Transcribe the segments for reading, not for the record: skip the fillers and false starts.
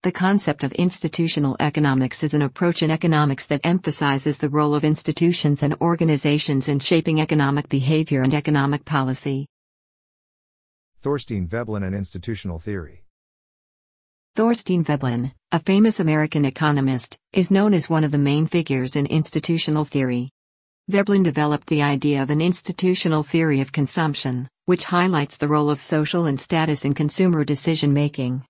The concept of institutional economics is an approach in economics that emphasizes the role of institutions and organizations in shaping economic behavior and economic policy. Thorstein Veblen and Institutional Theory. Thorstein Veblen, a famous American economist, is known as one of the main figures in institutional theory. Veblen developed the idea of an institutional theory of consumption, which highlights the role of social and status in consumer decision-making.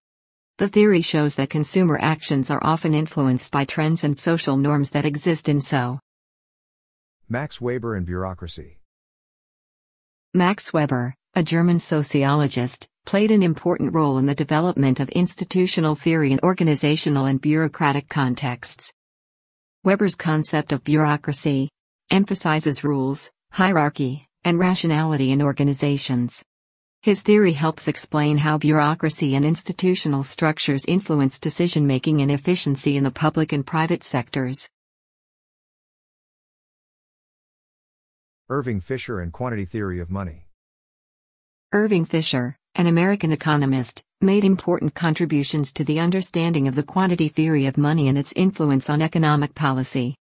The theory shows that consumer actions are often influenced by trends and social norms that exist in so. Max Weber and Bureaucracy. Max Weber, a German sociologist, played an important role in the development of institutional theory in organizational and bureaucratic contexts. Weber's concept of bureaucracy emphasizes rules, hierarchy, and rationality in organizations. His theory helps explain how bureaucracy and institutional structures influence decision-making and efficiency in the public and private sectors. Irving Fisher and Quantity Theory of Money. Irving Fisher, an American economist, made important contributions to the understanding of the quantity theory of money and its influence on economic policy.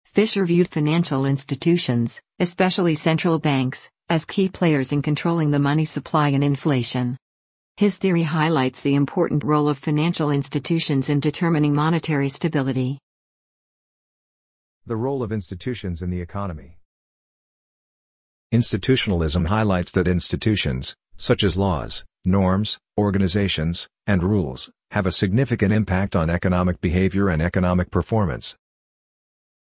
Fisher viewed financial institutions, especially central banks, as key players in controlling the money supply and inflation. His theory highlights the important role of financial institutions in determining monetary stability. The role of institutions in the economy. Institutionalism highlights that institutions, such as laws, norms, organizations, and rules, have a significant impact on economic behavior and economic performance.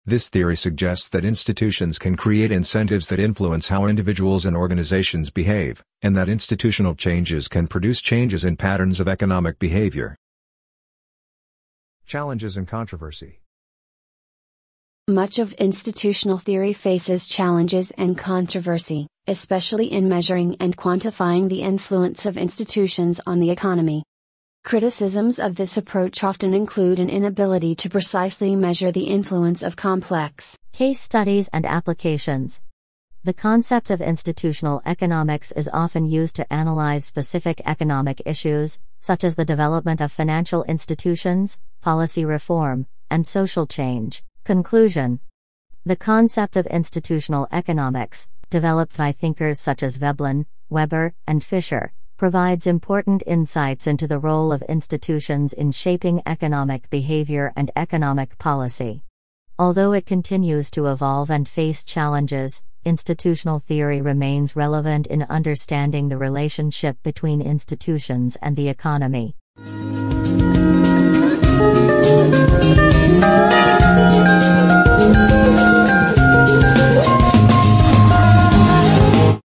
This theory suggests that institutions can create incentives that influence how individuals and organizations behave, and that institutional changes can produce changes in patterns of economic behavior. Challenges and controversy. Much of institutional theory faces challenges and controversy, especially in measuring and quantifying the influence of institutions on the economy. Criticisms of this approach often include an inability to precisely measure the influence of complex case studies and applications. The concept of institutional economics is often used to analyze specific economic issues, such as the development of financial institutions, policy reform, and social change. Conclusion. The concept of institutional economics, developed by thinkers such as Veblen, Weber, and Fisher, provides important insights into the role of institutions in shaping economic behavior and economic policy. Although it continues to evolve and face challenges, institutional theory remains relevant in understanding the relationship between institutions and the economy.